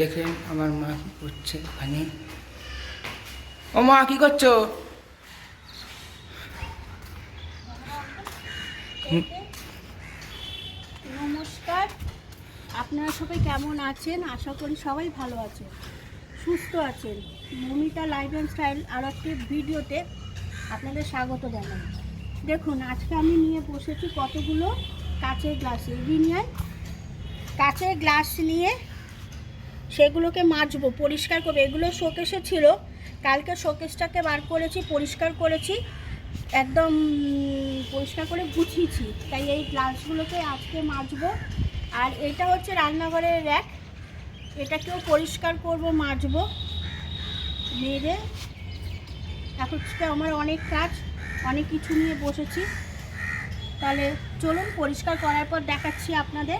দেখেন আমার মা কি করছে এখানে। ও মা কি করছো? নমস্কার, আপনারা সবাই কেমন আছেন? আশা করি সবাই ভালো আছেন, সুস্থ আছেন। মমিতা লাইফ অ্যান্ড স্টাইল আর একটি ভিডিওতে আপনাদের স্বাগত জানাই। দেখুন, আজকে আমি নিয়ে বসেছি কতগুলো কাচের গ্লাস, ইঞ্জিনিয়ার কাচের গ্লাস নিয়ে সেগুলোকে মাজবো, পরিষ্কার করবো। এগুলো শোকেসে ছিল, কালকে শোকেসটাকে বার করেছি, পরিষ্কার করেছি, একদম পরিষ্কার করে গুছিয়েছি। তাই এই গ্লাসগুলোকে আজকে মাজবো। আর এটা হচ্ছে রান্নাঘরের র্যাক, এটাকেও পরিষ্কার করব, মাজবো, মেরে। এখন আমার অনেক কাজ, অনেক কিছু নিয়ে বসেছি। তাহলে চলুন পরিষ্কার করার পর দেখাচ্ছি আপনাদের।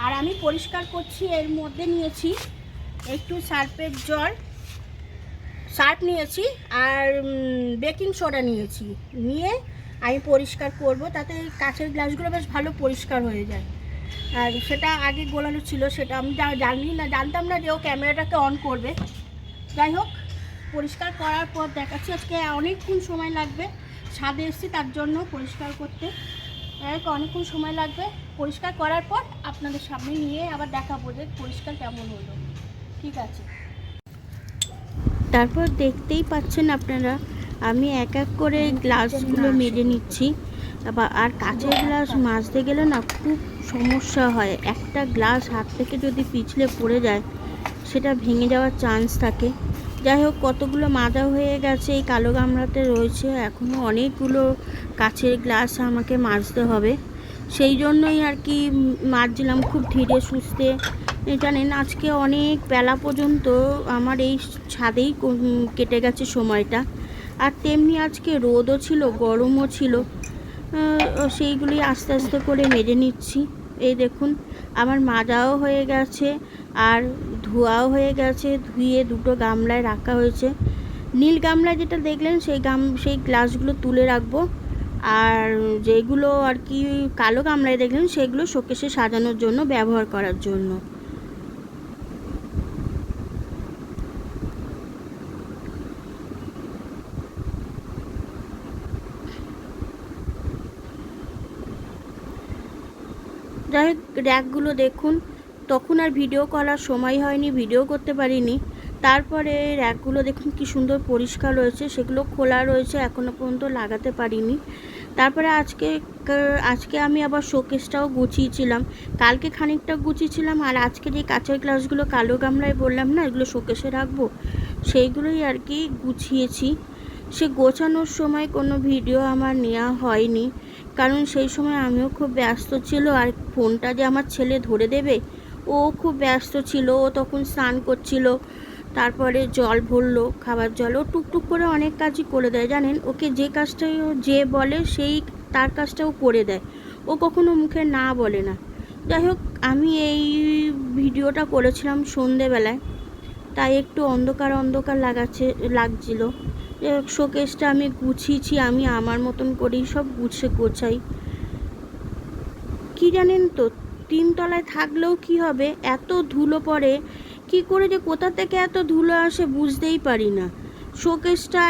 আর আমি পরিষ্কার করছি, এর মধ্যে নিয়েছি একটু সার্ফের জল, সার্ফ নিয়েছি আর বেকিং সোডা নিয়েছি, নিয়ে আমি পরিষ্কার করব, তাতে কাঁচের গ্লাসগুলো বেশ ভালো পরিষ্কার হয়ে যায়। আর সেটা আগে গোলানো ছিল, সেটা আমি জানতাম না যে ও ক্যামেরাটাকে অন করবে। যাই হোক, পরিষ্কার করার পর দেখাচ্ছি। আজকে অনেকক্ষণ সময় লাগবে, ছাদে এসেছি তার জন্য পরিষ্কার করতে অনেকক্ষণ সময় লাগবে। পরিষ্কার করার পর আপনাদের সামনে নিয়ে আবার দেখাবো যে পরিষ্কার কেমন হলো। ঠিক আছে, তারপর দেখতেই পাচ্ছেন আপনারা, আমি এক এক করে গ্লাসগুলো মেজে নিচ্ছি। আর কাঁচের গ্লাস মাজতে গেলে না খুব সমস্যা হয়। একটা গ্লাস হাত থেকে যদি পিছলে পড়ে যায়, সেটা ভেঙে যাওয়ার চান্স থাকে। যাই হোক, কতগুলো মাজা হয়ে গেছে, এই কালো গামলাতে রয়েছে এখনও অনেকগুলো কাঁচের গ্লাস আমাকে মাজতে হবে। সেই জন্যই আর কি মাজছিলাম খুব ধীরে সুস্থে। জানেন, আজকে অনেক বেলা পর্যন্ত আমার এই ছাদেই কেটে গেছে সময়টা। আর তেমনি আজকে রোদও ছিল, গরমও ছিল। সেইগুলি আস্তে আস্তে করে মেজে নিচ্ছি। এই দেখুন, আমার মাজাও হয়ে গেছে আর ধোয়াও হয়ে গেছে। ধুয়ে দুটো গামলায় রাখা হয়েছে। নীল গামলায় যেটা দেখলেন সেই গ্লাসগুলো তুলে রাখবো। আর যেগুলো আর কি কালো গামলায় দেখলেন, সেগুলো শোকেসে সাজানোর জন্য ব্যবহার করার জন্য। যাই হোক, র্যাকগুলো দেখুন, তখন আর ভিডিও করার সময় হয়নি, ভিডিও করতে পারিনি। তারপরে র্যাকগুলো দেখুন কি সুন্দর পরিষ্কার রয়েছে, সেগুলো খোলা রয়েছে, এখনও পর্যন্ত লাগাতে পারিনি। তারপরে আজকে আমি আবার শোকেসটাও গুছিয়েছিলাম। কালকে খানিকটা গুছিয়েছিলাম, আর আজকে যে কাঁচের গ্লাসগুলো কালো গামলায় বললাম না এগুলো শোকেসে রাখবো, সেইগুলোই আর কি গুছিয়েছি। সে গোছানোর সময় কোনো ভিডিও আমার নেওয়া হয়নি, কারণ সেই সময় আমিও খুব ব্যস্ত ছিল। আর ফোনটা যে আমার ছেলে ধরে দেবে, ও খুব ব্যস্ত ছিল। ও তখন স্নান করছিল, তারপরে জল ভরলো, খাবার জল। ও টুকটুক করে অনেক কাজই করে দেয়, জানেন। ওকে যে কাজটাই ও যে বলে তার কাজটাও করে দেয়, ও কখনো মুখে না বলে না। যাই হোক, আমি এই ভিডিওটা করেছিলাম সন্ধেবেলায়, তাই একটু অন্ধকার অন্ধকার লাগছিল। শোকেসটা আমি গুছিয়েছি, আমি আমার মতন করেই সব গোছাই। কি জানেন তো, 3 তলায় থাকলেও কি হবে, এত ধুলো পড়ে, কি করে যে কোথা থেকে এত ধুলো আসে বুঝতেই পারি না। শোকেসটা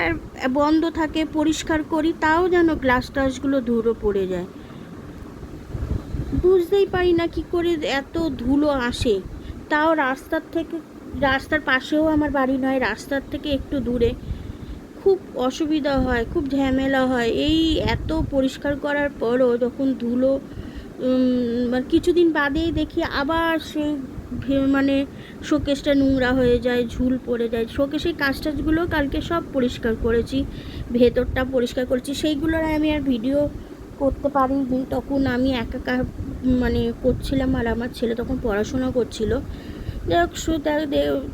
বন্ধ থাকে, পরিষ্কার করি, তাও যেন গ্লাস টাসগুলো ধুলো পড়ে যায়। বুঝতেই পারি না কি করে এত ধুলো আসে। তাও রাস্তার পাশেও আমার বাড়ি নয়, রাস্তার থেকে একটু দূরে। খুব অসুবিধা হয়, খুব ঝামেলা হয়। এই এত পরিষ্কার করার পরও যখন ধুলো কিছুদিন বাদেই দেখি আবার সেই মানে শোকেসটা নোংরা হয়ে যায়, ঝুল পড়ে যায়। শোকেসের কাজটাজগুলো কালকে সব পরিষ্কার করেছি, ভেতরটা পরিষ্কার করেছি। সেইগুলোর আমি আর ভিডিও করতে পারিনি, তখন আমি একা মানে করছিলাম, আর আমার ছেলে তখন পড়াশোনা করছিল। যাই হোক,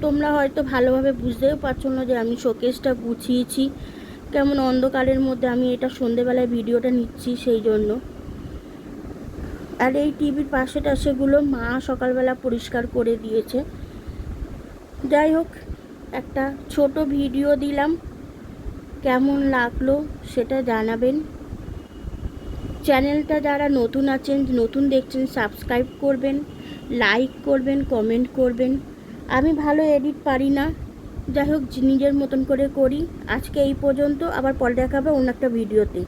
তোমরা হয়তো ভালোভাবে বুঝতেও পারছো না যে আমি শোকেসটা গুছিয়েছি কেমন অন্ধকারের মধ্যে। আমি এটা সন্ধেবেলায় ভিডিওটা নিচ্ছি সেই জন্য। আর এই টিভির পাশে টাশেগুলো মা সকালবেলা পরিষ্কার করে দিয়েছে। যাই হোক, একটা ছোট ভিডিও দিলাম, কেমন লাগলো সেটা জানাবেন। চ্যানেলটা যারা নতুন আছেন, নতুন দেখছেন, সাবস্ক্রাইব করবেন, লাইক করবেন, কমেন্ট করবেন। আমি ভালো এডিট পারি না, যাই হোক নিজের মতন করে করি। আজকে এই পর্যন্ত, আবার পরে দেখাবে অন্য একটা ভিডিওতে।